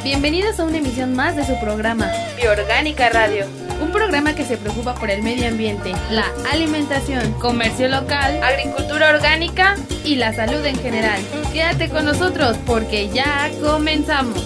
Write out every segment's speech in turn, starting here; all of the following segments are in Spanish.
Bienvenidos a una emisión más de su programa Bioorgánica Radio, un programa que se preocupa por el medio ambiente, la alimentación, comercio local, agricultura orgánica y la salud en general. Quédate con nosotros porque ya comenzamos.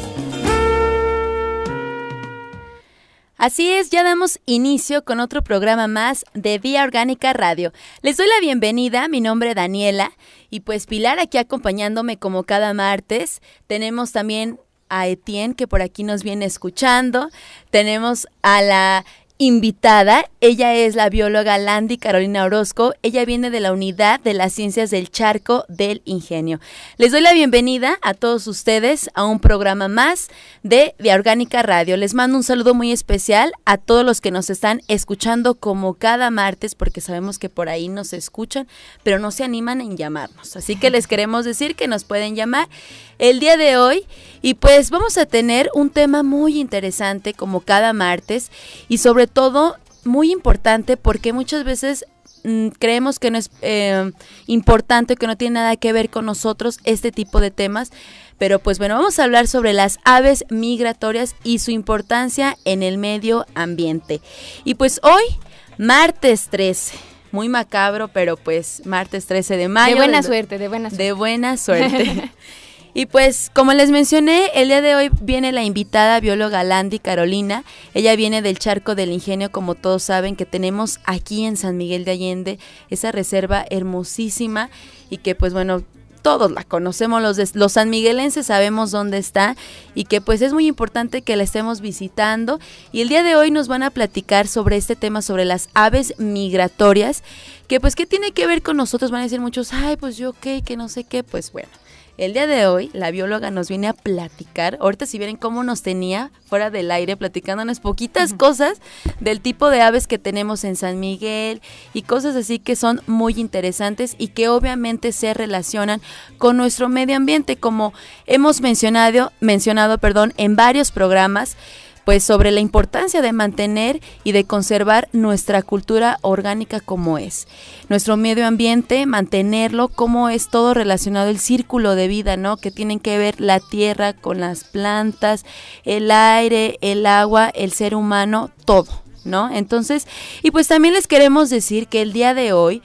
Así es, ya damos inicio con otro programa más de Bioorgánica Radio. Les doy la bienvenida, mi nombre es Daniela y pues Pilar aquí acompañándome como cada martes. Tenemos también a Etienne que por aquí nos viene escuchando. Tenemos a la invitada, ella es la bióloga Landy Carolina Orozco, ella viene de la Unidad de las Ciencias del Charco del Ingenio. Les doy la bienvenida a todos ustedes a un programa más de Bioorgánica Radio. Les mando un saludo muy especial a todos los que nos están escuchando como cada martes, porque sabemos que por ahí nos escuchan, pero no se animan en llamarnos, así que les queremos decir que nos pueden llamar el día de hoy y pues vamos a tener un tema muy interesante como cada martes y sobre todo muy importante porque muchas veces creemos que no es importante, que no tiene nada que ver con nosotros este tipo de temas, pero pues bueno, vamos a hablar sobre las aves migratorias y su importancia en el medio ambiente. Y pues hoy, martes 13, muy macabro, pero pues martes 13 de mayo. De buena suerte. De buena suerte. Y pues, como les mencioné, el día de hoy viene la invitada bióloga Landy Carolina. Ella viene del Charco del Ingenio, como todos saben, que tenemos aquí en San Miguel de Allende, esa reserva hermosísima y que pues bueno, todos la conocemos, los sanmiguelenses sabemos dónde está y que pues es muy importante que la estemos visitando. Y el día de hoy nos van a platicar sobre este tema, sobre las aves migratorias, que pues ¿qué tiene que ver con nosotros? Van a decir muchos, ay, pues yo qué, que no sé qué, pues bueno. El día de hoy, la bióloga nos viene a platicar, ahorita si vieron cómo nos tenía fuera del aire, platicándonos poquitas cosas del tipo de aves que tenemos en San Miguel y cosas así que son muy interesantes y que obviamente se relacionan con nuestro medio ambiente, como hemos mencionado, en varios programas, pues sobre la importancia de mantener y de conservar nuestra cultura orgánica como es. Nuestro medio ambiente, mantenerlo como es todo relacionado, el círculo de vida, ¿no? Que tienen que ver la tierra con las plantas, el aire, el agua, el ser humano, todo, ¿no? Entonces, y pues también les queremos decir que el día de hoy,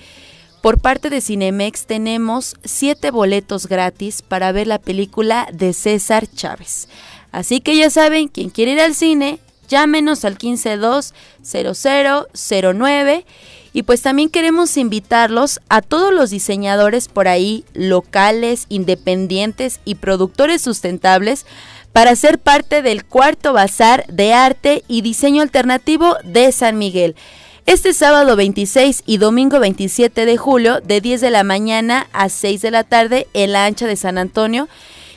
por parte de Cinemex, tenemos 7 boletos gratis para ver la película de César Chávez. Así que ya saben, quien quiere ir al cine, llámenos al 15-200-0009 y pues también queremos invitarlos a todos los diseñadores por ahí, locales, independientes y productores sustentables para ser parte del 4º Bazar de Arte y Diseño Alternativo de San Miguel. Este sábado 26 y domingo 27 de julio de 10 de la mañana a 6 de la tarde en la Ancha de San Antonio.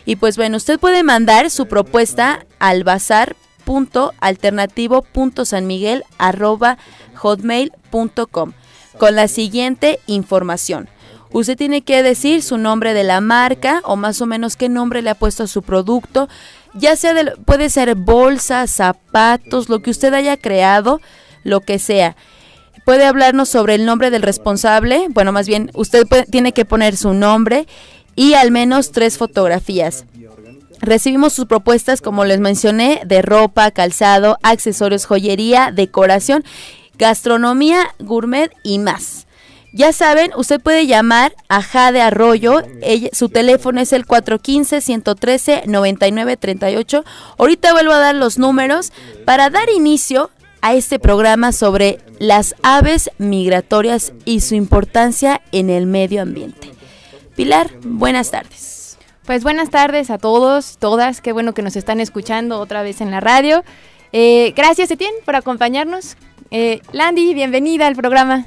Y pues bueno, usted puede mandar su propuesta al bazar.alternativo.sanmiguel@hotmail.com con la siguiente información. Usted tiene que decir su nombre de la marca o más o menos qué nombre le ha puesto a su producto, ya sea puede ser bolsas, zapatos, lo que usted haya creado, lo que sea. Puede hablarnos sobre el nombre del responsable, bueno, más bien usted tiene que poner su nombre y al menos 3 fotografías. Recibimos sus propuestas, como les mencioné, de ropa, calzado, accesorios, joyería, decoración, gastronomía, gourmet y más. Ya saben, usted puede llamar a Jade Arroyo, su teléfono es el 415-113-9938. Ahorita vuelvo a dar los números para dar inicio a este programa sobre las aves migratorias y su importancia en el medio ambiente. Pilar, buenas tardes. Pues buenas tardes a todos, todas, qué bueno que nos están escuchando otra vez en la radio. Gracias, Etienne, por acompañarnos. Landy, bienvenida al programa.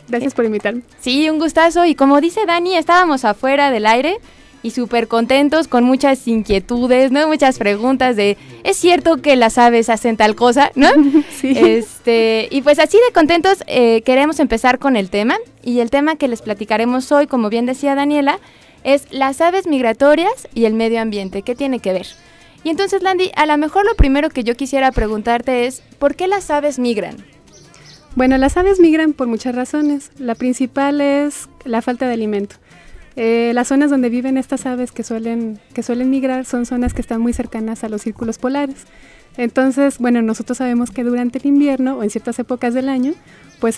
Gracias por invitarme. Sí, un gustazo. Y como dice Dani, estábamos afuera del aire y súper contentos, con muchas inquietudes, ¿no? Muchas preguntas de, ¿es cierto que las aves hacen tal cosa? ¿No? Sí. Y pues así de contentos queremos empezar con el tema. Y el tema que les platicaremos hoy, como bien decía Daniela, es las aves migratorias y el medio ambiente. ¿Qué tiene que ver? Y entonces, Landy, a lo mejor lo primero que yo quisiera preguntarte es, ¿por qué las aves migran? Bueno, las aves migran por muchas razones. La principal es la falta de alimento. Las zonas donde viven estas aves que suelen migrar son zonas que están muy cercanas a los círculos polares. Entonces, bueno, nosotros sabemos que durante el invierno o en ciertas épocas del año, pues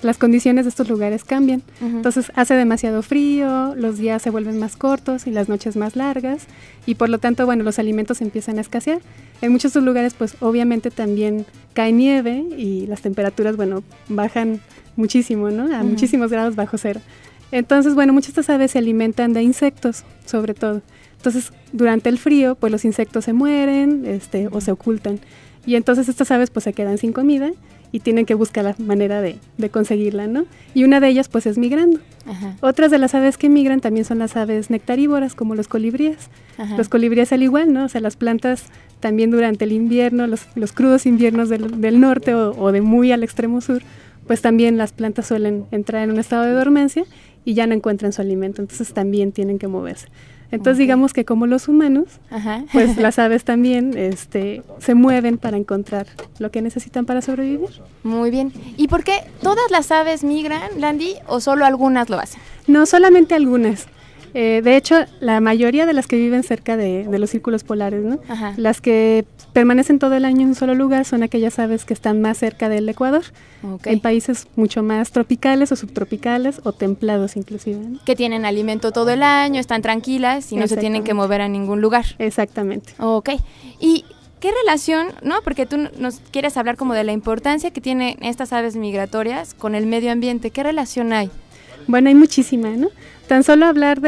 las condiciones de estos lugares cambian. Entonces hace demasiado frío, los días se vuelven más cortos y las noches más largas y por lo tanto, bueno, los alimentos empiezan a escasear. En muchos de estos lugares, pues obviamente también cae nieve y las temperaturas, bueno, bajan muchísimo, ¿no? A muchísimos grados bajo cero. Entonces, bueno, muchas de estas aves se alimentan de insectos, sobre todo. Entonces, durante el frío, pues los insectos se mueren, o se ocultan. Y entonces estas aves pues se quedan sin comida y tienen que buscar la manera de conseguirla, ¿no? Y una de ellas pues es migrando. Ajá. Otras de las aves que migran también son las aves nectarívoras, como los colibríes. Ajá. Los colibríes al igual, ¿no? O sea, las plantas también durante el invierno, los crudos inviernos del norte o de muy al extremo sur, pues también las plantas suelen entrar en un estado de dormencia y ya no encuentran su alimento, entonces también tienen que moverse. Entonces digamos que como los humanos, ajá, pues las aves también se mueven para encontrar lo que necesitan para sobrevivir. Muy bien. ¿Y por qué todas las aves migran, Landy, o solo algunas lo hacen? No, solamente algunas. De hecho, la mayoría de las que viven cerca de los círculos polares, ¿no? Ajá. Las que permanecen todo el año en un solo lugar son aquellas aves que están más cerca del Ecuador, okay, en países mucho más tropicales o subtropicales o templados inclusive, ¿no? Que tienen alimento todo el año, están tranquilas y no se tienen que mover a ningún lugar. Exactamente. Ok. ¿Y qué relación, no? Porque tú nos quieres hablar como de la importancia que tienen estas aves migratorias con el medio ambiente. ¿Qué relación hay? Bueno, hay muchísima, ¿no? Tan solo hablar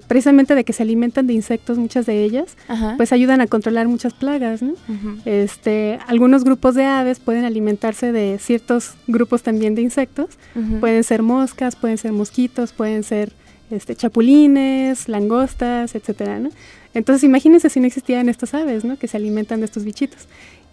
precisamente de que se alimentan de insectos, muchas de ellas, ajá, pues ayudan a controlar muchas plagas, ¿no? Uh-huh. Algunos grupos de aves pueden alimentarse de ciertos grupos también de insectos, uh-huh, pueden ser moscas, pueden ser mosquitos, pueden ser chapulines, langostas, etcétera, ¿no? Entonces imagínense si no existieran estas aves, ¿no? Que se alimentan de estos bichitos.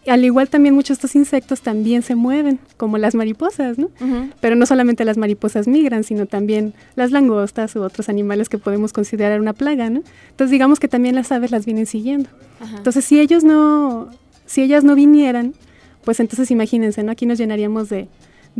Al igual también muchos de estos insectos también se mueven, como las mariposas, ¿no? Uh-huh. Pero no solamente las mariposas migran, sino también las langostas u otros animales que podemos considerar una plaga, ¿no? Entonces digamos que también las aves las vienen siguiendo. Uh-huh. Entonces si ellas no vinieran, pues entonces imagínense, ¿no? Aquí nos llenaríamos de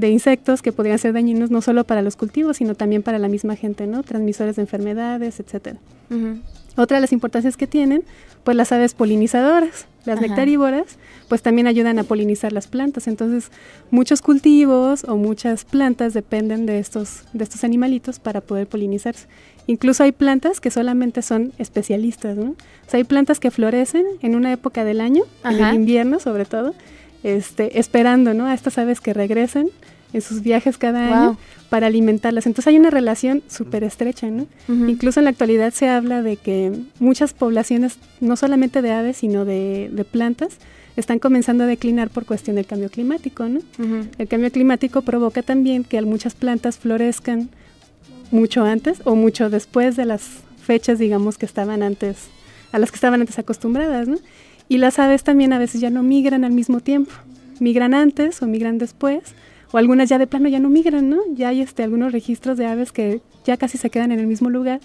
insectos que podrían ser dañinos no solo para los cultivos, sino también para la misma gente, ¿no? Transmisores de enfermedades, etcétera. Uh-huh. Otra de las importancias que tienen, pues las aves polinizadoras, las ajá, nectarívoras, pues también ayudan a polinizar las plantas. Entonces, muchos cultivos o muchas plantas dependen de estos animalitos para poder polinizarse. Incluso hay plantas que solamente son especialistas, ¿no? O sea, hay plantas que florecen en una época del año, ajá, en el invierno sobre todo, esperando, ¿no? A estas aves que regresen en sus viajes cada wow, año para alimentarlas. Entonces hay una relación súper estrecha, ¿no? Uh-huh. Incluso en la actualidad se habla de que muchas poblaciones, no solamente de aves, sino de plantas, están comenzando a declinar por cuestión del cambio climático, ¿no? Uh-huh. El cambio climático provoca también que muchas plantas florezcan mucho antes o mucho después de las fechas, digamos, a las que estaban antes acostumbradas, ¿no? Y las aves también a veces ya no migran al mismo tiempo, migran antes o migran después, o algunas ya de plano ya no migran, ¿no? Ya hay algunos registros de aves que ya casi se quedan en el mismo lugar,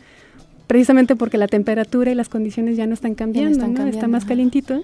precisamente porque la temperatura y las condiciones ya no están cambiando, ¿no? Está más calientito,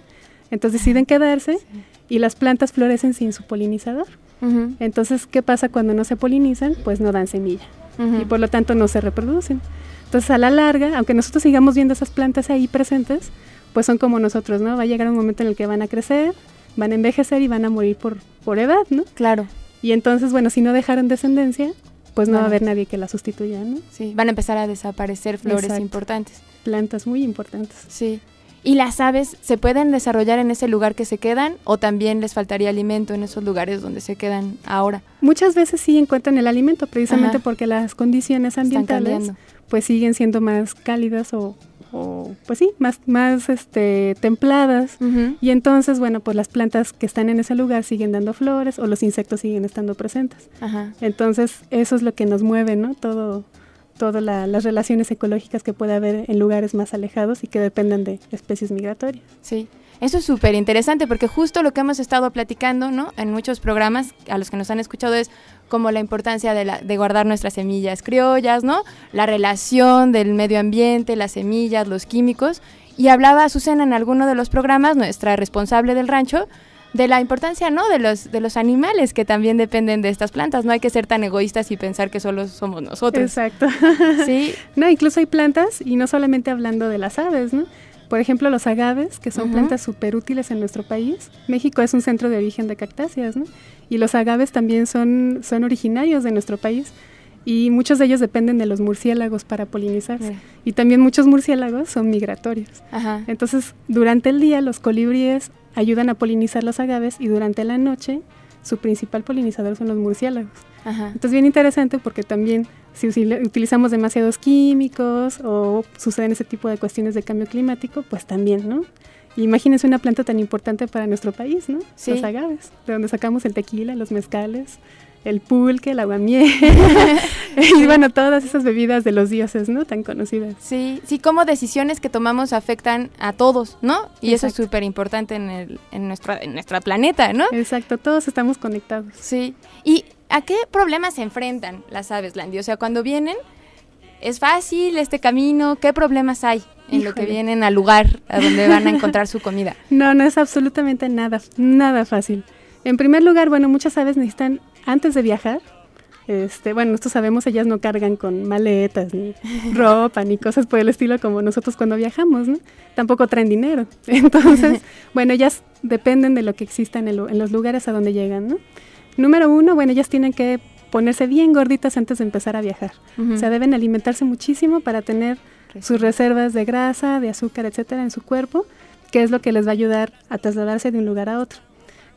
entonces deciden quedarse, sí, y las plantas florecen sin su polinizador. Uh-huh. Entonces, ¿qué pasa cuando no se polinizan? Pues no dan semilla, uh-huh, y por lo tanto no se reproducen. Entonces, a la larga, aunque nosotros sigamos viendo esas plantas ahí presentes, pues son como nosotros, ¿no? Va a llegar un momento en el que van a crecer, van a envejecer y van a morir por edad, ¿no? Claro. Y entonces, bueno, si no dejaron descendencia, pues no va a haber nadie que la sustituya, ¿no? Sí, van a empezar a desaparecer flores exacto, importantes. Plantas muy importantes. Sí. ¿Y las aves se pueden desarrollar en ese lugar que se quedan o también les faltaría alimento en esos lugares donde se quedan ahora? Muchas veces sí encuentran el alimento, precisamente ajá, porque las condiciones ambientales pues siguen siendo más cálidas o pues sí, más templadas, uh-huh, y entonces, bueno, pues las plantas que están en ese lugar siguen dando flores o los insectos siguen estando presentes. Ajá. Entonces, eso es lo que nos mueve, ¿no? Todas las relaciones ecológicas que puede haber en lugares más alejados y que dependen de especies migratorias. Sí, eso es súper interesante porque justo lo que hemos estado platicando, ¿no? En muchos programas a los que nos han escuchado es como la importancia de guardar nuestras semillas criollas, ¿no? La relación del medio ambiente, las semillas, los químicos. Y hablaba Azucena en alguno de los programas, nuestra responsable del rancho, de la importancia, ¿no? De los animales que también dependen de estas plantas. No hay que ser tan egoístas y pensar que solo somos nosotros. Exacto. Sí. No, incluso hay plantas, y no solamente hablando de las aves, ¿no? Por ejemplo, los agaves, que son plantas súper útiles en nuestro país. México es un centro de origen de cactáceas, ¿no? Y los agaves también son originarios de nuestro país. Y muchos de ellos dependen de los murciélagos para polinizarse. Sí. Y también muchos murciélagos son migratorios. Ajá. Entonces, durante el día los colibríes ayudan a polinizar los agaves y durante la noche su principal polinizador son los murciélagos. Ajá. Entonces, bien interesante porque también si utilizamos demasiados químicos o suceden ese tipo de cuestiones de cambio climático, pues también, ¿no? Imagínense una planta tan importante para nuestro país, ¿no? Sí. Los agaves, de donde sacamos el tequila, los mezcales, el pulque, el aguamiel, y bueno, todas esas bebidas de los dioses, ¿no? Tan conocidas. Sí, sí, como decisiones que tomamos afectan a todos, ¿no? Y Exacto. Eso es súper importante en nuestro planeta, ¿no? Exacto, todos estamos conectados. Sí, ¿y a qué problemas se enfrentan las aves, Landy? O sea, cuando vienen, ¿es fácil este camino? ¿Qué problemas hay en lo que vienen al lugar a donde van a encontrar su comida? No es absolutamente nada fácil. En primer lugar, bueno, muchas aves necesitan, antes de viajar, bueno, nosotros sabemos, ellas no cargan con maletas, ni ropa, ni cosas por el estilo como nosotros cuando viajamos, ¿no? Tampoco traen dinero. Entonces, bueno, ellas dependen de lo que exista en los lugares a donde llegan, ¿no? Número 1, bueno, ellas tienen que ponerse bien gorditas antes de empezar a viajar. O sea, deben alimentarse muchísimo para tener sus reservas de grasa, de azúcar, etcétera, en su cuerpo, que es lo que les va a ayudar a trasladarse de un lugar a otro.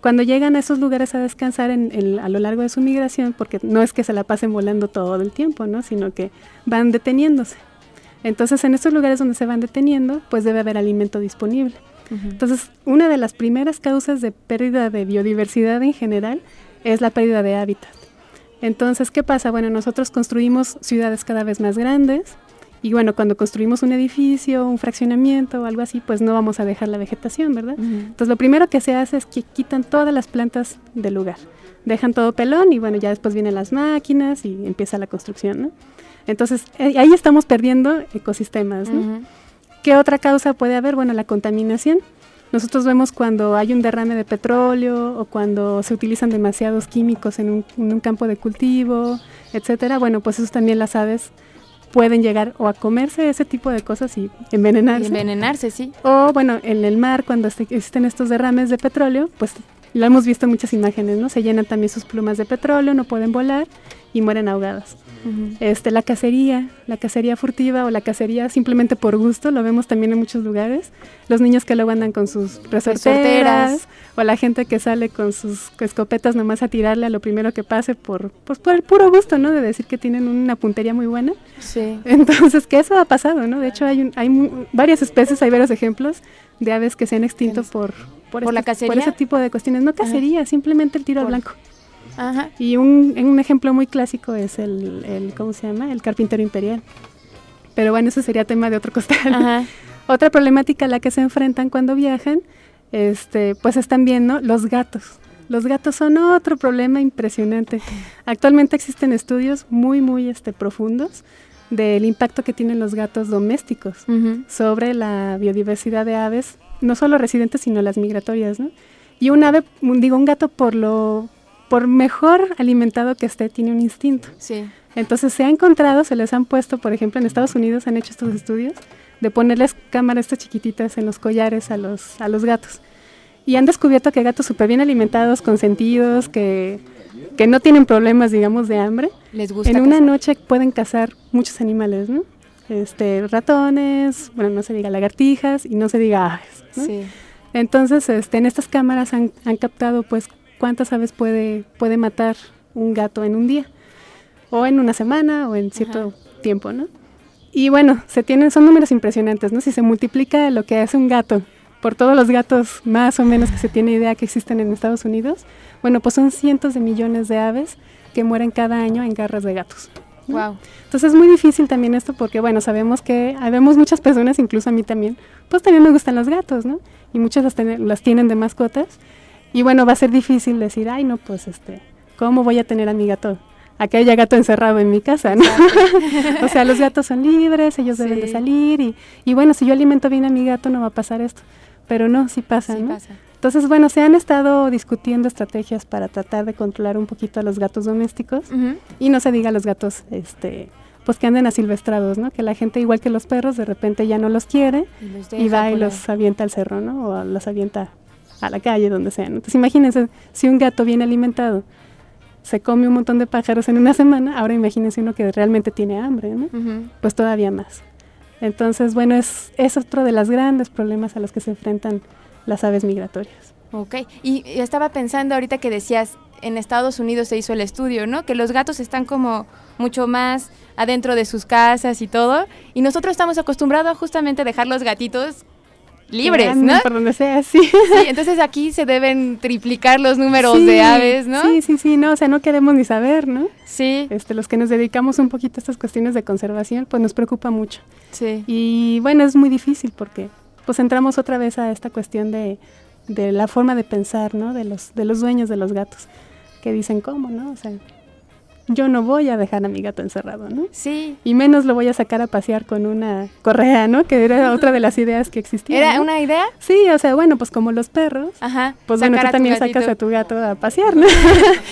Cuando llegan a esos lugares a descansar a lo largo de su migración, porque no es que se la pasen volando todo el tiempo, ¿no? Sino que van deteniéndose. Entonces, en estos lugares donde se van deteniendo, pues debe haber alimento disponible. Entonces, una de las primeras causas de pérdida de biodiversidad en general es la pérdida de hábitat. Entonces, ¿qué pasa? Bueno, nosotros construimos ciudades cada vez más grandes, y bueno, cuando construimos un edificio, un fraccionamiento o algo así, pues no vamos a dejar la vegetación, ¿verdad? Entonces, lo primero que se hace es que quitan todas las plantas del lugar. Dejan todo pelón y bueno, ya después vienen las máquinas y empieza la construcción, ¿no? Entonces, ahí estamos perdiendo ecosistemas, ¿no? ¿Qué otra causa puede haber? Bueno, la contaminación. Nosotros vemos cuando hay un derrame de petróleo o cuando se utilizan demasiados químicos en un campo de cultivo, etcétera. Bueno, pues eso también las aves pueden llegar o a comerse ese tipo de cosas y envenenarse. Envenenarse, sí. O bueno, en el mar cuando existen estos derrames de petróleo, pues lo hemos visto en muchas imágenes, ¿no? Se llenan también sus plumas de petróleo, no pueden volar y mueren ahogadas. La cacería furtiva o la cacería simplemente por gusto, lo vemos también en muchos lugares. Los niños que luego andan con sus resorteras o la gente que sale con sus escopetas nomás a tirarle a lo primero que pase por el puro gusto, ¿no? De decir que tienen una puntería muy buena. Sí. Entonces, que eso ha pasado, ¿no? De hecho, hay varias especies, hay varios ejemplos de aves que se han extinto por la cacería. Por ese tipo de cuestiones. No cacería, simplemente el tiro al blanco. Ajá. Y un ejemplo muy clásico es el ¿cómo se llama? El carpintero imperial. Pero bueno, eso sería tema de otro costal. Ajá. Otra problemática a la que se enfrentan cuando viajan, pues es también, ¿no? Los gatos. Los gatos son otro problema impresionante. Actualmente existen estudios muy profundos del impacto que tienen los gatos domésticos sobre la biodiversidad de aves, no solo residentes, sino las migratorias, ¿no? Y un gato por mejor alimentado que esté, tiene un instinto. Sí. Entonces se les han puesto, por ejemplo, en Estados Unidos han hecho estos estudios de ponerles cámaras estas chiquititas en los collares a los gatos. Y han descubierto que gatos súper bien alimentados, consentidos, que no tienen problemas, digamos, de hambre, les gusta en una noche pueden cazar muchos animales, ¿no? Ratones, bueno, no se diga lagartijas y no se diga aves, ¿no? Sí. Entonces, en estas cámaras han captado, pues, cuántas aves puede matar un gato en un día, o en una semana, o en cierto tiempo, ¿no? Y bueno, son números impresionantes, ¿no? Si se multiplica lo que hace un gato por todos los gatos más o menos que se tiene idea que existen en Estados Unidos, bueno, pues son cientos de millones de aves que mueren cada año en garras de gatos, ¿no? Wow. Entonces es muy difícil también esto porque, bueno, sabemos que habemos muchas personas, incluso a mí también, pues también me gustan los gatos, ¿no? Y muchas las tienen de mascotas. Y bueno, va a ser difícil decir, ay, no, pues, ¿cómo voy a tener a mi gato? A que haya gato encerrado en mi casa, ¿no? O sea, los gatos son libres, ellos deben de salir y bueno, si yo alimento bien a mi gato no va a pasar esto. Pero no, sí pasa, ¿no? Pasa. Entonces, bueno, se han estado discutiendo estrategias para tratar de controlar un poquito a los gatos domésticos y no se diga a los gatos, pues que anden asilvestrados, ¿no? Que la gente, igual que los perros, de repente ya no los quiere y va y los avienta al cerro, ¿no? O los avienta a la calle, donde sea, ¿no? Entonces, imagínense, si un gato bien alimentado se come un montón de pájaros en una semana, ahora imagínense uno que realmente tiene hambre, ¿no? Pues todavía más. Entonces, bueno, es otro de los grandes problemas a los que se enfrentan las aves migratorias. Ok, y estaba pensando ahorita que decías, en Estados Unidos se hizo el estudio, ¿no? Que los gatos están como mucho más adentro de sus casas y todo, y nosotros estamos acostumbrados a justamente dejar los gatitos libres, ¿no? Por donde sea, sí. Sí, entonces aquí se deben triplicar los números de aves, ¿no? Sí, no, o sea, no queremos ni saber, ¿no? Sí. Los que nos dedicamos un poquito a estas cuestiones de conservación, pues nos preocupa mucho. Sí. Y bueno, es muy difícil porque pues entramos otra vez a esta cuestión de la forma de pensar, ¿no? De los dueños de los gatos, que dicen, ¿cómo, no? O sea, yo no voy a dejar a mi gato encerrado, ¿no? Sí. Y menos lo voy a sacar a pasear con una correa, ¿no? Que era otra de las ideas que existían. ¿Era ¿no? una idea? Sí, o sea, bueno, pues como los perros, pues bueno, tú también sacas a tu gato a pasear, ¿no?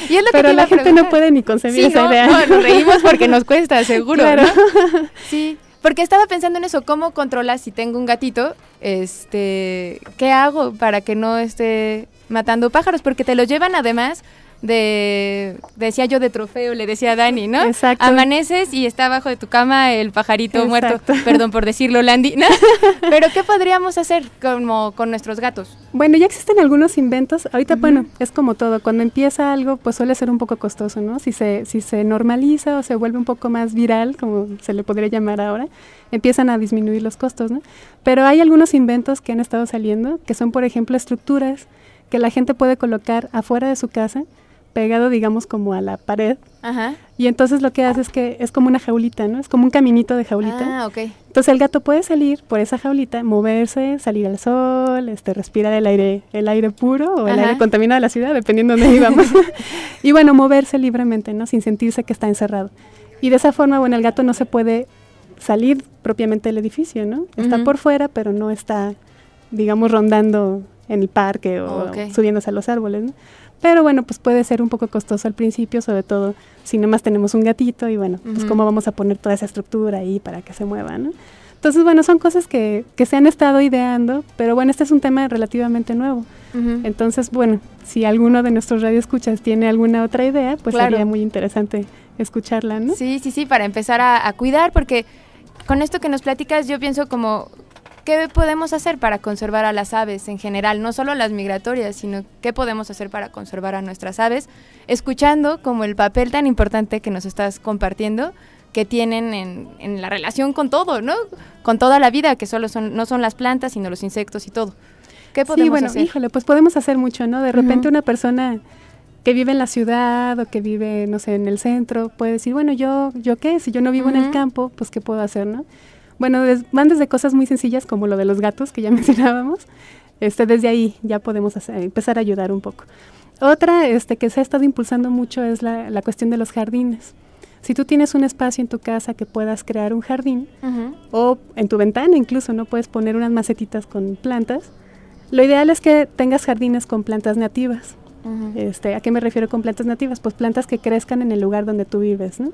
Y es lo que pero la gente no puede ni concebir esa idea. No, nos reímos porque nos cuesta, seguro, claro. ¿no? Sí, porque estaba pensando en eso, ¿cómo controlas si tengo un gatito? ¿Qué hago para que no esté matando pájaros? Porque te los llevan además decía yo de trofeo, le decía a Dani, ¿no? Exacto. Amaneces y está abajo de tu cama el pajarito Exacto. muerto, perdón por decirlo, Landy, ¿no? Pero ¿qué podríamos hacer como con nuestros gatos? Bueno, ya existen algunos inventos, ahorita bueno, es como todo, cuando empieza algo pues suele ser un poco costoso, ¿no? Si se normaliza o se vuelve un poco más viral, como se le podría llamar ahora, empiezan a disminuir los costos, ¿no? Pero hay algunos inventos que han estado saliendo, que son por ejemplo estructuras que la gente puede colocar afuera de su casa, pegado, digamos, como a la pared. Ajá. Y entonces lo que hace es que es como una jaulita, ¿no? Es como un caminito de jaulita. Ah, ok. Entonces el gato puede salir por esa jaulita, moverse, salir al sol, respirar el aire puro o el aire contaminado de la ciudad, dependiendo de dónde vivamos. Y bueno, moverse libremente, ¿no? Sin sentirse que está encerrado. Y de esa forma, bueno, el gato no se puede salir propiamente del edificio, ¿no? Está por fuera, pero no está, digamos, rondando en el parque o subiéndose a los árboles, ¿no? Pero bueno, pues puede ser un poco costoso al principio, sobre todo si nomás tenemos un gatito y bueno, pues cómo vamos a poner toda esa estructura ahí para que se mueva, ¿no? Entonces, bueno, son cosas que se han estado ideando, pero bueno, este es un tema relativamente nuevo. Entonces, bueno, si alguno de nuestros radioescuchas tiene alguna otra idea, pues sería muy interesante escucharla, ¿no? Sí, para empezar a cuidar, porque con esto que nos platicas yo pienso como, ¿qué podemos hacer para conservar a las aves en general? No solo las migratorias, sino qué podemos hacer para conservar a nuestras aves, escuchando como el papel tan importante que nos estás compartiendo, que tienen en la relación con todo, ¿no? Con toda la vida, que no son las plantas, sino los insectos y todo. ¿Qué podemos hacer? Híjole, pues podemos hacer mucho, ¿no? De repente una persona que vive en la ciudad o que vive, no sé, en el centro, puede decir, bueno, ¿yo qué? Si yo no vivo en el campo, pues ¿qué puedo hacer, no? Bueno, van desde cosas muy sencillas como lo de los gatos que ya mencionábamos, desde ahí ya podemos empezar a ayudar un poco. Otra que se ha estado impulsando mucho es la cuestión de los jardines. Si tú tienes un espacio en tu casa que puedas crear un jardín, o en tu ventana incluso, ¿no? Puedes poner unas macetitas con plantas. Lo ideal es que tengas jardines con plantas nativas. ¿A qué me refiero con plantas nativas? Pues plantas que crezcan en el lugar donde tú vives, ¿no?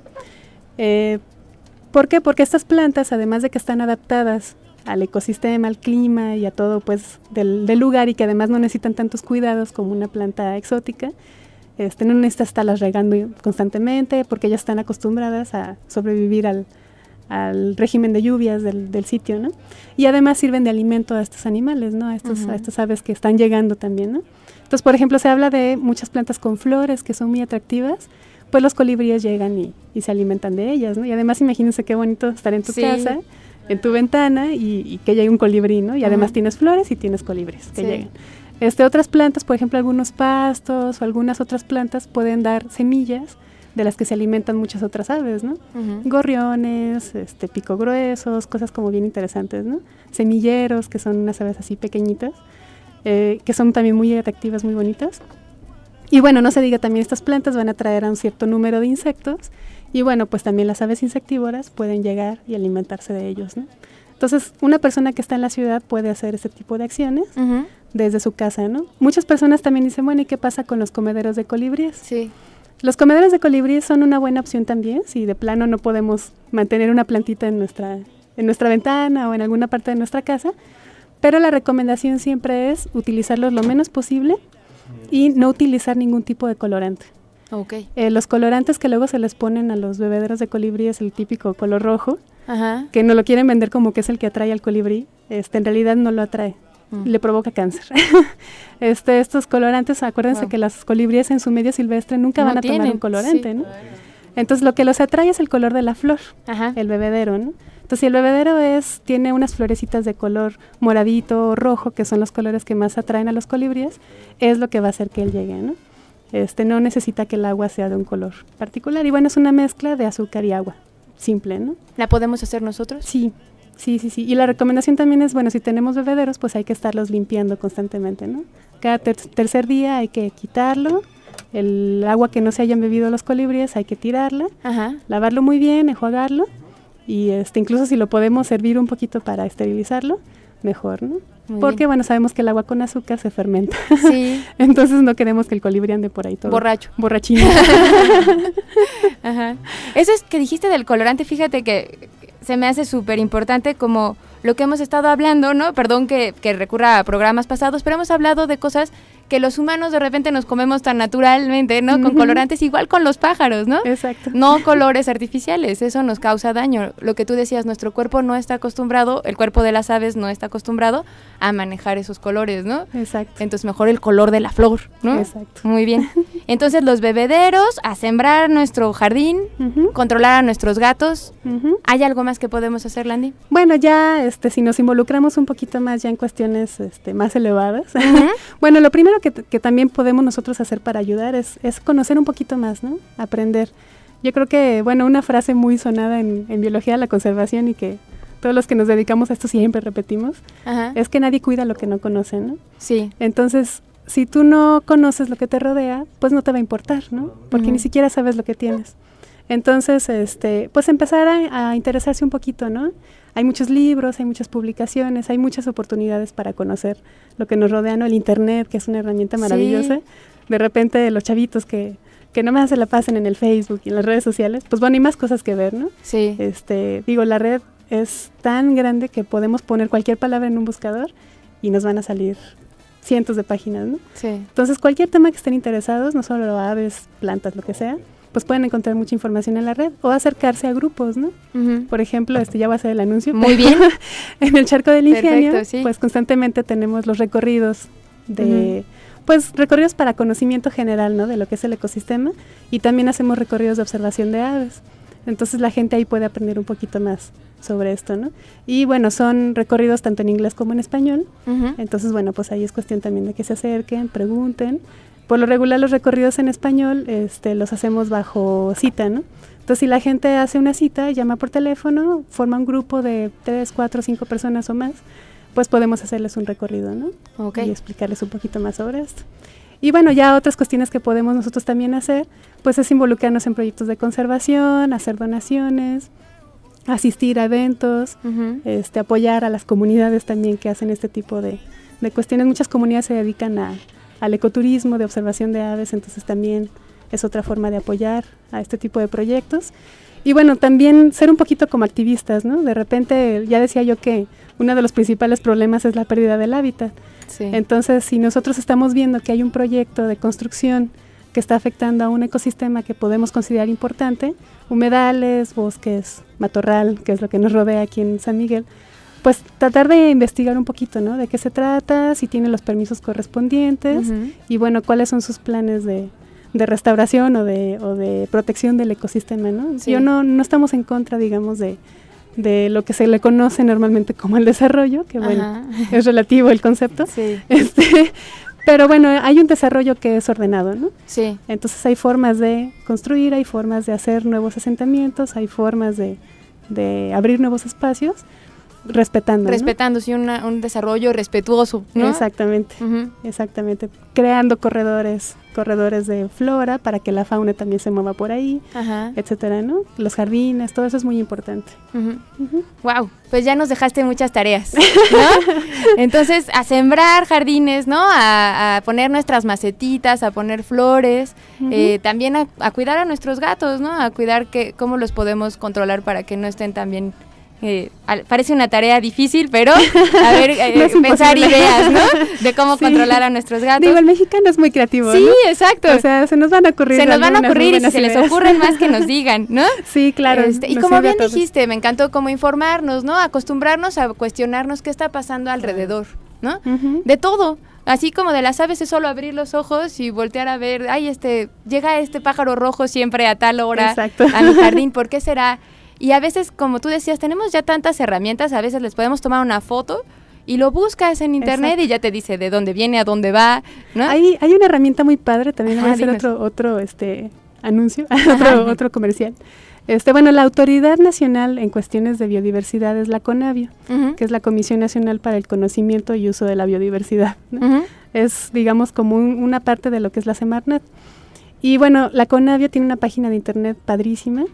¿Por qué? Porque estas plantas, además de que están adaptadas al ecosistema, al clima y a todo pues del lugar, y que además no necesitan tantos cuidados como una planta exótica, no necesitas estarlas regando constantemente porque ellas están acostumbradas a sobrevivir al régimen de lluvias del sitio, ¿no? Y además sirven de alimento a estos animales, ¿no? A estas aves que están llegando también, ¿no? Entonces, por ejemplo, se habla de muchas plantas con flores que son muy atractivas, pues los colibríes llegan y se alimentan de ellas, ¿no? Y además imagínense qué bonito estar en tu casa, en tu ventana y que llegue un colibrí, ¿no? Y además tienes flores y tienes colibríes que llegan. Otras plantas, por ejemplo, algunos pastos o algunas otras plantas pueden dar semillas de las que se alimentan muchas otras aves, ¿no? Gorriones, picogruesos, cosas como bien interesantes, ¿no? Semilleros, que son unas aves así pequeñitas, que son también muy atractivas, muy bonitas. Y bueno, no se diga, también estas plantas van a atraer a un cierto número de insectos y bueno, pues también las aves insectívoras pueden llegar y alimentarse de ellos, ¿no? Entonces, una persona que está en la ciudad puede hacer este tipo de acciones, desde su casa, ¿no? Muchas personas también dicen, bueno, ¿y qué pasa con los comederos de colibríes? Sí. Los comederos de colibríes son una buena opción también, si de plano no podemos mantener una plantita en nuestra ventana o en alguna parte de nuestra casa, pero la recomendación siempre es utilizarlos lo menos posible y no utilizar ningún tipo de colorante. Okay. Los colorantes que luego se les ponen a los bebederos de colibrí es el típico color rojo, Ajá. que no lo quieren vender como que es el que atrae al colibrí, en realidad no lo atrae. Le provoca cáncer. Estos colorantes, acuérdense que las colibríes en su medio silvestre nunca van a tomar un colorante, ¿no? Entonces lo que los atrae es el color de la flor, el bebedero, ¿no? Entonces si el bebedero tiene unas florecitas de color moradito o rojo, que son los colores que más atraen a los colibríes, es lo que va a hacer que él llegue, ¿no? No necesita que el agua sea de un color particular. Y bueno, es una mezcla de azúcar y agua, simple, ¿no? ¿La podemos hacer nosotros? Sí. Y la recomendación también es, bueno, si tenemos bebederos, pues hay que estarlos limpiando constantemente, ¿no? Cada tercer día hay que quitarlo, el agua que no se hayan bebido los colibríes hay que tirarla, lavarlo muy bien, enjuagarlo, y incluso si lo podemos servir un poquito para esterilizarlo, mejor, ¿no? Porque, bueno, sabemos que el agua con azúcar se fermenta. Sí. Entonces no queremos que el colibrí ande por ahí todo borrachino. Ajá. Eso es que dijiste del colorante, fíjate que se me hace súper importante como lo que hemos estado hablando, ¿no? Perdón que recurra a programas pasados, pero hemos hablado de cosas que los humanos de repente nos comemos tan naturalmente, ¿no? Con colorantes, igual con los pájaros, ¿no? Exacto. No colores artificiales, eso nos causa daño. Lo que tú decías, nuestro cuerpo no está acostumbrado, el cuerpo de las aves no está acostumbrado a manejar esos colores, ¿no? Exacto. Entonces mejor el color de la flor, ¿no? Exacto. Muy bien. Entonces los bebederos, a sembrar nuestro jardín, controlar a nuestros gatos. ¿Hay algo más que podemos hacer, Landy? Bueno, ya si nos involucramos un poquito más ya en cuestiones más elevadas, bueno, lo primero que también podemos nosotros hacer para ayudar es conocer un poquito más, ¿no? Aprender. Yo creo que, bueno, una frase muy sonada en biología de la conservación y que todos los que nos dedicamos a esto siempre repetimos, es que nadie cuida lo que no conoce, ¿no? Sí. Entonces, si tú no conoces lo que te rodea, pues no te va a importar, ¿no? Porque ni siquiera sabes lo que tienes. Entonces, pues empezar a interesarse un poquito, ¿no? Hay muchos libros, hay muchas publicaciones, hay muchas oportunidades para conocer lo que nos rodea, ¿no? El internet, que es una herramienta maravillosa. Sí. De repente los chavitos que nomás se la pasen en el Facebook y en las redes sociales, pues bueno, hay más cosas que ver, ¿no? Sí. La red es tan grande que podemos poner cualquier palabra en un buscador y nos van a salir cientos de páginas, ¿no? Sí. Entonces, cualquier tema que estén interesados, no solo aves, plantas, lo que sea, pues pueden encontrar mucha información en la red o acercarse a grupos, ¿no? Por ejemplo, ya voy a hacer el anuncio. Muy bien. En el Charco del Ingenio, perfecto, sí. Pues constantemente tenemos los recorridos pues recorridos para conocimiento general, ¿no? De lo que es el ecosistema, y también hacemos recorridos de observación de aves. Entonces la gente ahí puede aprender un poquito más sobre esto, ¿no? Y bueno, son recorridos tanto en inglés como en español. Entonces, bueno, pues ahí es cuestión también de que se acerquen, pregunten. Por lo regular los recorridos en español los hacemos bajo cita, ¿no? Entonces si la gente hace una cita, llama por teléfono, forma un grupo de 3, 4, 5 personas o más, pues podemos hacerles un recorrido, ¿no? Okay. Y explicarles un poquito más sobre esto. Y bueno, ya otras cuestiones que podemos nosotros también hacer, pues es involucrarnos en proyectos de conservación, hacer donaciones, asistir a eventos, apoyar a las comunidades también que hacen este tipo de cuestiones. Muchas comunidades se dedican al ecoturismo, de observación de aves, entonces también es otra forma de apoyar a este tipo de proyectos. Y bueno, también ser un poquito como activistas, ¿no? De repente, ya decía yo que uno de los principales problemas es la pérdida del hábitat. Sí. Entonces, si nosotros estamos viendo que hay un proyecto de construcción que está afectando a un ecosistema que podemos considerar importante, humedales, bosques, matorral, que es lo que nos rodea aquí en San Miguel, pues tratar de investigar un poquito, ¿no? De qué se trata, si tiene los permisos correspondientes y bueno, cuáles son sus planes de restauración o de protección del ecosistema, ¿no? Sí. Yo no estamos en contra, digamos, de lo que se le conoce normalmente como el desarrollo, que bueno, es relativo el concepto. Sí. Pero bueno, hay un desarrollo que es ordenado, ¿no? Sí. Entonces hay formas de construir, hay formas de hacer nuevos asentamientos, hay formas de abrir nuevos espacios, respetando. Respetando, ¿no? Sí, un desarrollo respetuoso, ¿no? Exactamente, exactamente. Creando corredores de flora para que la fauna también se mueva por ahí, etcétera, ¿no? Los jardines, todo eso es muy importante. Wow, pues ya nos dejaste muchas tareas, ¿no? Entonces, a sembrar jardines, ¿no? A poner nuestras macetitas, a poner flores, también a cuidar a nuestros gatos, ¿no? A cuidar cómo los podemos controlar para que no estén también... parece una tarea difícil, pero a ver, no pensar ideas, ¿no? De cómo controlar a nuestros gatos. Digo, el mexicano es muy creativo, sí, ¿no? exacto. O sea, se nos van a ocurrir. Y si se les ocurren más que nos digan, ¿no? Sí, claro. Y como bien dijiste, me encantó cómo informarnos, ¿no? Acostumbrarnos a cuestionarnos qué está pasando alrededor, ¿no? De todo. Así como de las aves es solo abrir los ojos y voltear a ver, llega este pájaro rojo siempre a tal hora a mi jardín, ¿por qué será? Y a veces, como tú decías, tenemos ya tantas herramientas, a veces les podemos tomar una foto y lo buscas en internet y ya te dice de dónde viene, a dónde va, ¿no? Hay una herramienta muy padre, también voy a hacer otro anuncio, otro comercial. Bueno, la Autoridad Nacional en cuestiones de biodiversidad es la CONABIO, que es la Comisión Nacional para el Conocimiento y Uso de la Biodiversidad, ¿no? Es, digamos, como una parte de lo que es la Semarnat. Y bueno, la CONABIO tiene una página de internet padrísima,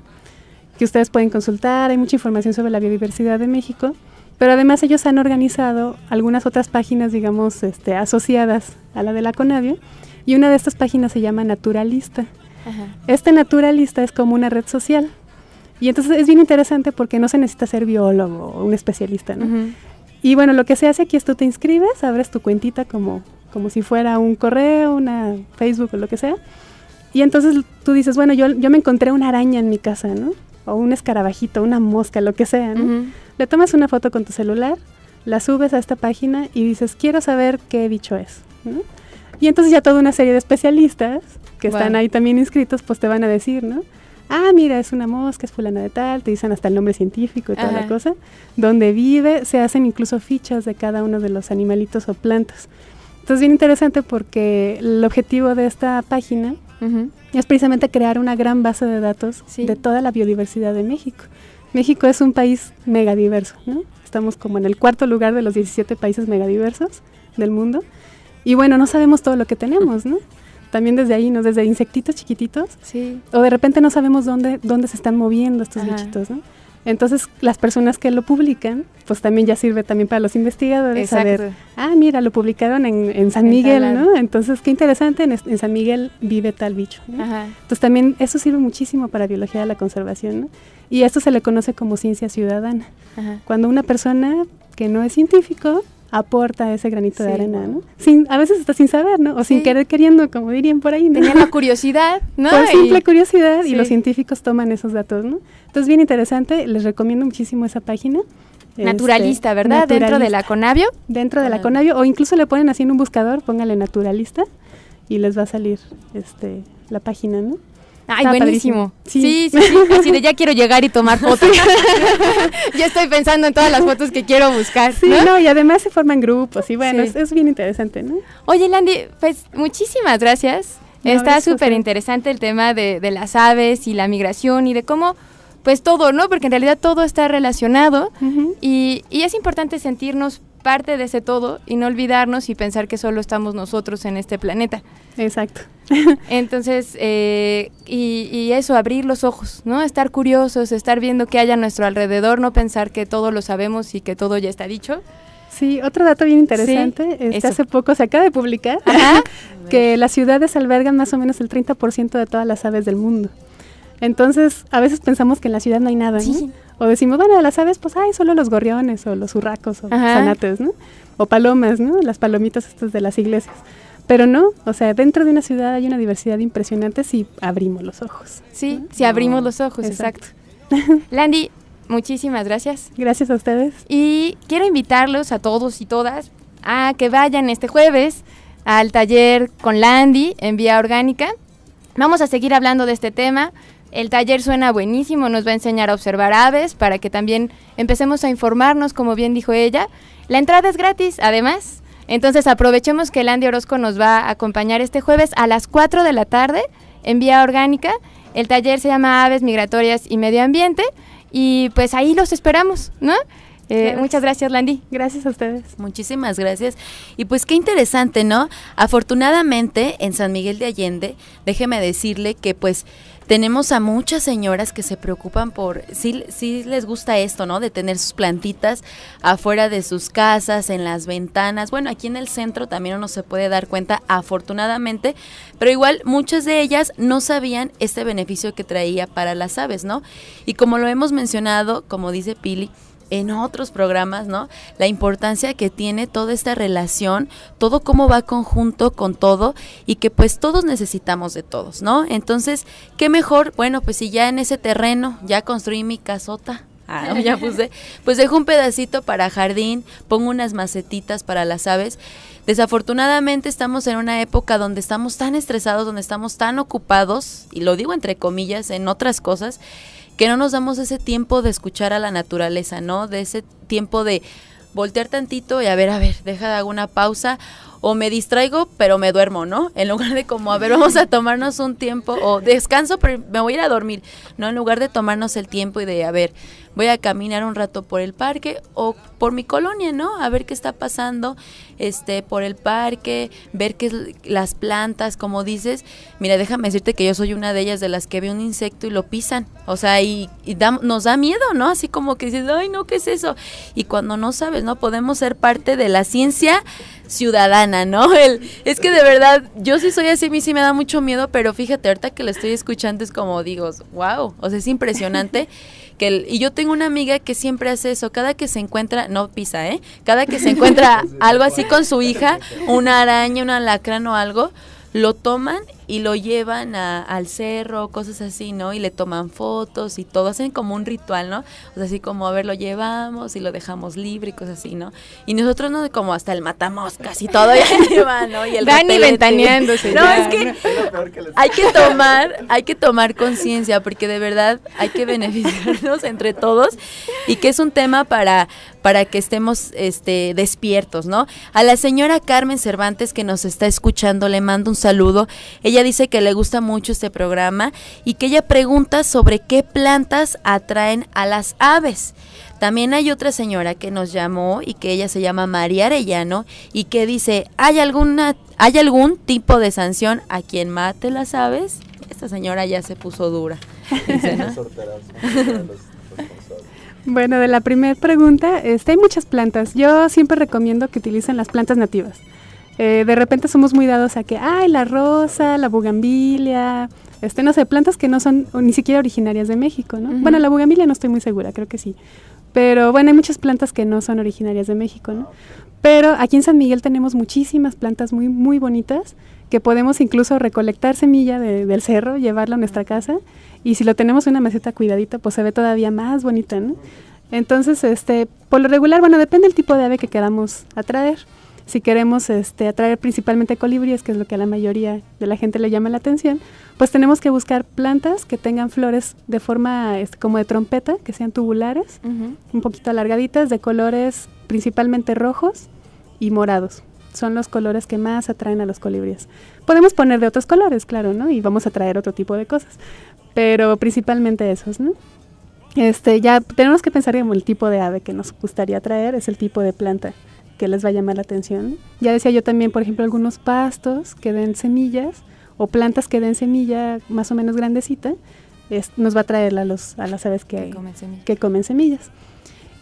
que ustedes pueden consultar, hay mucha información sobre la biodiversidad de México, pero además ellos han organizado algunas otras páginas, digamos, asociadas a la de la CONABIO, y una de estas páginas se llama Naturalista. Naturalista es como una red social, y entonces es bien interesante porque no se necesita ser biólogo o un especialista, ¿no? Y bueno, lo que se hace aquí es tú te inscribes, abres tu cuentita como si fuera un correo, una Facebook o lo que sea, y entonces tú dices, bueno, yo me encontré una araña en mi casa, ¿no? O un escarabajito, una mosca, lo que sea, ¿no? Le tomas una foto con tu celular, la subes a esta página y dices, quiero saber qué bicho es, ¿no? Y entonces ya toda una serie de especialistas que están ahí también inscritos, pues te van a decir, ¿no? Ah, mira, es una mosca, es fulana de tal, te dicen hasta el nombre científico y toda la cosa, dónde vive, se hacen incluso fichas de cada uno de los animalitos o plantas. Entonces, bien interesante porque el objetivo de esta página es precisamente crear una gran base de datos de toda la biodiversidad de México. México es un país megadiverso, ¿no? Estamos como en el 4º lugar de los 17 países megadiversos del mundo. Y bueno, no sabemos todo lo que tenemos, ¿no? También desde ahí, ¿no? Desde insectitos chiquititos. Sí. O de repente no sabemos dónde se están moviendo estos bichitos, ¿no? Entonces, las personas que lo publican, pues también ya sirve también para los investigadores saber, mira, lo publicaron en San Miguel, ¿no? Entonces, qué interesante, en San Miguel vive tal bicho, ¿no? Entonces, también eso sirve muchísimo para biología de la conservación, ¿no? Y esto se le conoce como ciencia ciudadana. Cuando una persona que no es científico aporta ese granito de arena, ¿no? A veces hasta sin saber, ¿no? O sin querer queriendo, como dirían por ahí, ¿no? Tenían la curiosidad, ¿no? Por simple curiosidad, y los científicos toman esos datos, ¿no? Entonces, bien interesante, les recomiendo muchísimo esa página. Naturalista, ¿verdad? Naturalista. ¿Dentro de la CONABIO? Dentro de la CONABIO, o incluso le ponen así en un buscador, póngale naturalista, y les va a salir la página, ¿no? Ay, buenísimo. Sí. Así de ya quiero llegar y tomar fotos. Ya estoy pensando en todas las fotos que quiero buscar. Sí, y además se forman grupos y bueno, es bien interesante, ¿no? Oye, Landy, pues muchísimas gracias. Está súper interesante el tema de las aves y la migración y de cómo, pues todo, ¿no? Porque en realidad todo está relacionado y es importante sentirnos parte de ese todo y no olvidarnos y pensar que solo estamos nosotros en este planeta. Exacto. Entonces, y eso, abrir los ojos, ¿no? Estar curiosos, estar viendo qué hay a nuestro alrededor, no pensar que todo lo sabemos y que todo ya está dicho. Sí, otro dato bien interesante, hace poco se acaba de publicar que las ciudades albergan más o menos el 30% de todas las aves del mundo. Entonces, a veces pensamos que en la ciudad no hay nada, ¿no? O decimos, bueno, de las aves, pues hay solo los gorriones o los urracos o zanates, ¿no? O palomas, ¿no? Las palomitas estas de las iglesias. Pero no, o sea, dentro de una ciudad hay una diversidad impresionante si abrimos los ojos. Sí, si abrimos los ojos, exacto. Landy, muchísimas gracias. Gracias a ustedes. Y quiero invitarlos a todos y todas a que vayan este jueves al taller con Landy en Vía Orgánica. Vamos a seguir hablando de este tema. El taller suena buenísimo, nos va a enseñar a observar aves para que también empecemos a informarnos, como bien dijo ella. La entrada es gratis, además. Entonces aprovechemos que Landy Orozco nos va a acompañar este jueves a las 4 de la tarde en Vía Orgánica. El taller se llama Aves Migratorias y Medio Ambiente y pues ahí los esperamos, ¿no? Muchas gracias, Landy. Gracias a ustedes. Muchísimas gracias. Y pues qué interesante, ¿no? Afortunadamente en San Miguel de Allende, déjeme decirle que pues tenemos a muchas señoras que se preocupan por, sí les gusta esto, ¿no? De tener sus plantitas afuera de sus casas, en las ventanas. Bueno, aquí en el centro también uno se puede dar cuenta, afortunadamente, pero igual muchas de ellas no sabían este beneficio que traía para las aves, ¿no? Y como lo hemos mencionado, como dice Pili, en otros programas, ¿no? La importancia que tiene toda esta relación, todo cómo va conjunto con todo y que pues todos necesitamos de todos, ¿no? Entonces, ¿qué mejor? Bueno, pues si ya en ese terreno ya construí mi casota, ya puse, pues dejo un pedacito para jardín, pongo unas macetitas para las aves. Desafortunadamente estamos en una época donde estamos tan estresados, donde estamos tan ocupados, y lo digo entre comillas, en otras cosas, que no nos damos ese tiempo de escuchar a la naturaleza, ¿no? De ese tiempo de voltear tantito y a ver, deja de hacer una pausa, o me distraigo, pero me duermo, ¿no? En lugar de como, a ver, vamos a tomarnos un tiempo, o descanso, pero me voy a ir a dormir, ¿no? En lugar de tomarnos el tiempo y de, a ver, voy a caminar un rato por el parque o por mi colonia, ¿no? A ver qué está pasando por el parque, ver qué las plantas, como dices. Mira, déjame decirte que yo soy una de ellas, de las que ve un insecto y lo pisan. O sea, nos da miedo, ¿no? Así como que dices, ay, no, ¿qué es eso? Y cuando no sabes, ¿no? Podemos ser parte de la ciencia ciudadana, ¿no? Es que de verdad, yo sí soy así, a mí sí me da mucho miedo, pero fíjate, ahorita que lo estoy escuchando es como digo, wow, o sea, es impresionante. Y yo tengo una amiga que siempre hace eso, cada que se encuentra, no pisa, cada que se encuentra algo así con su hija, una araña, un alacrán o algo, lo toman y lo llevan al cerro, cosas así, ¿no? Y le toman fotos y todo, hacen como un ritual, ¿no? O sea, así como, a ver, lo llevamos y lo dejamos libre y cosas así, ¿no? Y nosotros, ¿no? Como hasta el matamoscas y todo, ¿no? Y el Dani ventaneándose. No, es que hay que tomar conciencia, porque de verdad hay que beneficiarnos entre todos, y que es un tema para que estemos despiertos, ¿no? A la señora Carmen Cervantes, que nos está escuchando, le mando un saludo. Ella dice que le gusta mucho este programa y que ella pregunta sobre qué plantas atraen a las aves. También hay otra señora que nos llamó y que ella se llama María Arellano y que dice, ¿hay algún tipo de sanción a quien mate las aves? Esta señora ya se puso dura. Dice, ¿no? Bueno, de la primera pregunta, hay muchas plantas. Yo siempre recomiendo que utilicen las plantas nativas. De repente somos muy dados a que, la rosa, la bugambilia, no sé, plantas que no son ni siquiera originarias de México, ¿no? Uh-huh. Bueno, la bugambilia no estoy muy segura, creo que sí. Pero bueno, hay muchas plantas que no son originarias de México, ¿no? Pero aquí en San Miguel tenemos muchísimas plantas muy, muy bonitas que podemos incluso recolectar semilla del cerro, llevarla a nuestra casa, y si lo tenemos en una maceta cuidadita, pues se ve todavía más bonita, ¿no? Entonces, por lo regular, bueno, depende del tipo de ave que queramos atraer. Si queremos atraer principalmente colibríes, que es lo que a la mayoría de la gente le llama la atención, pues tenemos que buscar plantas que tengan flores de forma como de trompeta, que sean tubulares, uh-huh, un poquito alargaditas, de colores principalmente rojos y morados. Son los colores que más atraen a los colibríes. Podemos poner de otros colores, claro, ¿no? Y vamos a traer otro tipo de cosas, pero principalmente esos, ¿no? Ya tenemos que pensar en el tipo de ave que nos gustaría traer, es el tipo de planta que les va a llamar la atención. Ya decía yo también, por ejemplo, algunos pastos que den semillas o plantas que den semilla más o menos grandecita, nos va a traer a las aves que comen semillas.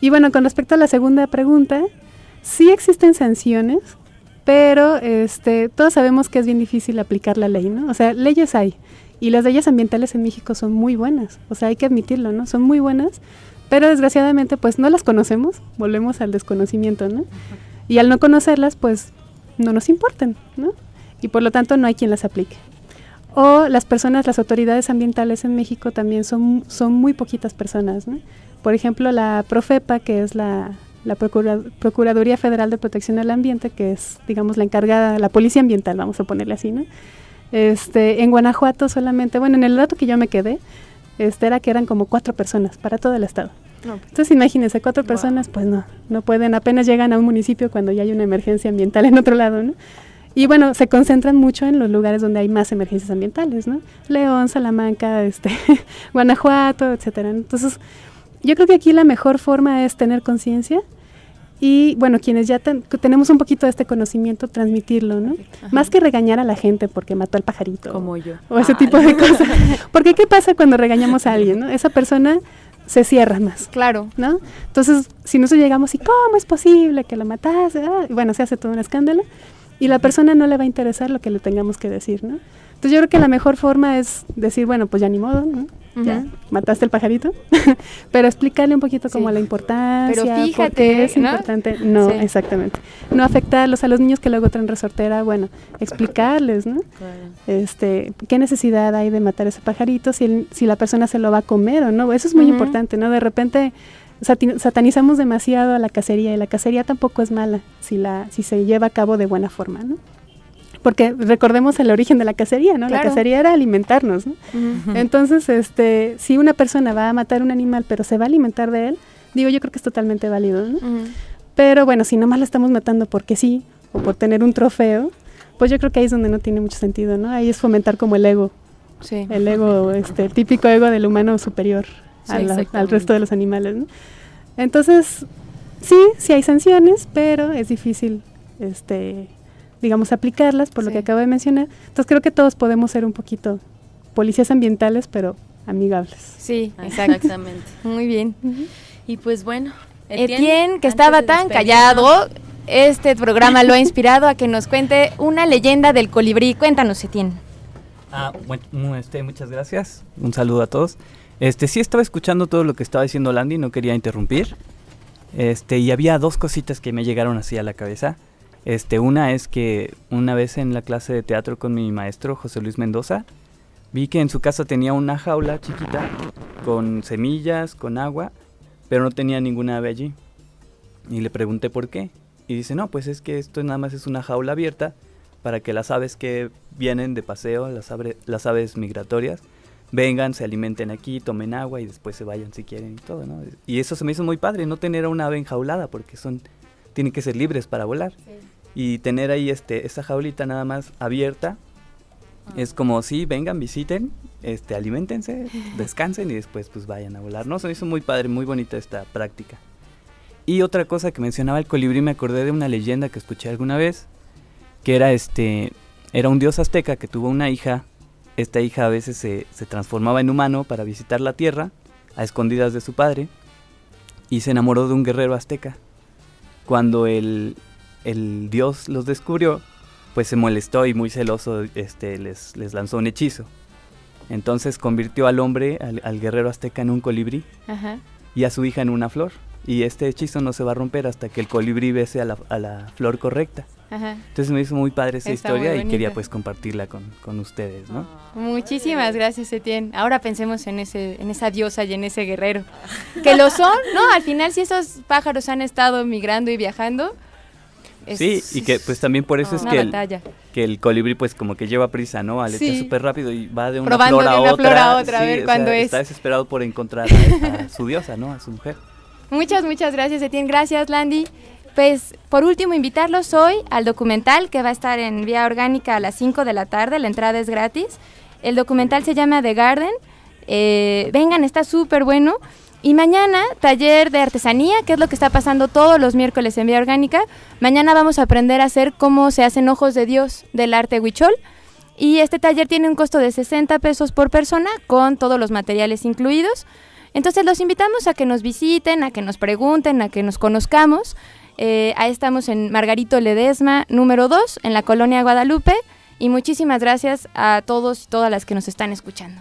Y bueno, con respecto a la segunda pregunta, sí existen sanciones, pero todos sabemos que es bien difícil aplicar la ley, ¿no? O sea, leyes hay, y las leyes ambientales en México son muy buenas, o sea, hay que admitirlo, ¿no? Son muy buenas, pero desgraciadamente pues no las conocemos, volvemos al desconocimiento, ¿no? Y al no conocerlas pues no nos importan, ¿no? Y por lo tanto no hay quien las aplique. O las autoridades ambientales en México también son muy poquitas personas, ¿no? Por ejemplo, la Profepa, que es la Procuraduría Federal de Protección al Ambiente, que es, digamos, la encargada, la policía ambiental, vamos a ponerle así, ¿no? En Guanajuato solamente, bueno, en el dato que yo me quedé, era que eran como 4 personas para todo el estado. No. Entonces imagínense, 4 personas, pues no pueden, apenas llegan a un municipio cuando ya hay una emergencia ambiental en otro lado, ¿no? Y bueno, se concentran mucho en los lugares donde hay más emergencias ambientales, ¿no? León, Salamanca, Guanajuato, etcétera. Entonces, Yo creo que aquí la mejor forma es tener conciencia y, bueno, quienes ya tenemos un poquito de este conocimiento, transmitirlo, ¿no? Ajá. Más que regañar a la gente porque mató al pajarito. Como yo. O ese tipo de cosas. Porque ¿qué pasa cuando regañamos a alguien, no? Esa persona se cierra más. Claro. ¿No? Entonces, si nosotros llegamos y ¿cómo es posible que lo matase? Bueno, se hace todo un escándalo y la persona no le va a interesar lo que le tengamos que decir, ¿no? Entonces yo creo que la mejor forma es decir, bueno, pues ya ni modo, ¿no? Ya, mataste el pajarito, pero explicarle un poquito como la importancia, pero fíjate, por qué es importante, no, sí. Exactamente, no afectarlos a los niños que luego traen resortera, bueno, explicarles, ¿no? Claro. ¿Qué necesidad hay de matar ese pajarito si la persona se lo va a comer o no? Eso es muy importante, ¿no? De repente satanizamos demasiado a la cacería y la cacería tampoco es mala si se lleva a cabo de buena forma, ¿no? Porque recordemos el origen de la cacería, ¿no? Claro. La cacería era alimentarnos, ¿no? Entonces, si una persona va a matar un animal, pero se va a alimentar de él, yo creo que es totalmente válido, ¿no? Pero bueno, si nomás lo estamos matando porque sí, o por tener un trofeo, pues yo creo que ahí es donde no tiene mucho sentido, ¿no? Ahí es fomentar como el ego, el ego, el típico ego del humano superior al resto de los animales, ¿no? Entonces, sí hay sanciones, pero es difícil, digamos, aplicarlas por lo que acabo de mencionar. Entonces creo que todos podemos ser un poquito policías ambientales, pero amigables. Sí, exactamente. Muy bien. Y pues bueno, Etienne, que estaba tan callado, este programa lo ha inspirado a que nos cuente una leyenda del colibrí. Cuéntanos, Etienne. Bueno, muchas gracias. Un saludo a todos. Sí estaba escuchando todo lo que estaba diciendo Landy, no quería interrumpir. Y había dos cositas que me llegaron así a la cabeza. Una es que una vez en la clase de teatro con mi maestro José Luis Mendoza, vi que en su casa tenía una jaula chiquita con semillas, con agua, pero no tenía ninguna ave allí. Y le pregunté por qué. Y dice, no, pues es que esto nada más es una jaula abierta para que las aves que vienen de paseo, las aves migratorias, vengan, se alimenten aquí, tomen agua y después se vayan si quieren y todo, ¿no? Y eso se me hizo muy padre, no tener a una ave enjaulada porque tienen que ser libres para volar. Sí. Y tener ahí esa jaulita nada más abierta, es como sí, vengan, visiten, aliméntense, descansen y después pues vayan a volar. No, se me hizo muy padre, muy bonita esta práctica. Y otra cosa que mencionaba el colibrí, me acordé de una leyenda que escuché alguna vez, que era un dios azteca que tuvo una hija. Esta hija a veces se transformaba en humano para visitar la tierra, a escondidas de su padre, y se enamoró de un guerrero azteca. Cuando el dios los descubrió, pues se molestó y muy celoso les lanzó un hechizo. Entonces convirtió al hombre, al guerrero azteca, en un colibrí. Ajá. Y a su hija en una flor. Y este hechizo no se va a romper hasta que el colibrí bese a la flor correcta. Ajá. Entonces me hizo muy padre esa historia y quería pues compartirla con ustedes, ¿no? Muchísimas gracias, Etienne. Ahora pensemos en esa diosa y en ese guerrero. Que lo son, ¿no? Al final, si esos pájaros han estado migrando y viajando... Sí, y que pues también por eso es que el colibrí pues como que lleva prisa, ¿no? Aletea súper rápido y va de una flor a otra. A ver cuándo es. Está desesperado por encontrar a su diosa, ¿no? A su mujer. Muchas gracias, Etienne. Gracias, Landy. Pues por último invitarlos hoy al documental que va a estar en Vía Orgánica a las 5 de la tarde, la entrada es gratis. El documental se llama The Garden. Vengan, está súper bueno. Y mañana, taller de artesanía, que es lo que está pasando todos los miércoles en Vía Orgánica. Mañana vamos a aprender a hacer cómo se hacen ojos de Dios del arte huichol. Y este taller tiene un costo de 60 pesos por persona, con todos los materiales incluidos. Entonces los invitamos a que nos visiten, a que nos pregunten, a que nos conozcamos. Ahí estamos en Margarito Ledesma, número 2, en la Colonia Guadalupe. Y muchísimas gracias a todos y todas las que nos están escuchando.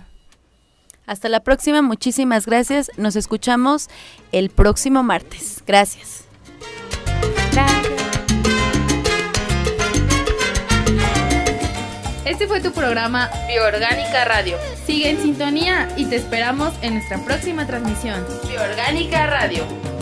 Hasta la próxima, muchísimas gracias. Nos escuchamos el próximo martes. Gracias. Gracias. Este fue tu programa Bioorgánica Radio. Sigue en sintonía y te esperamos en nuestra próxima transmisión. Bioorgánica Radio.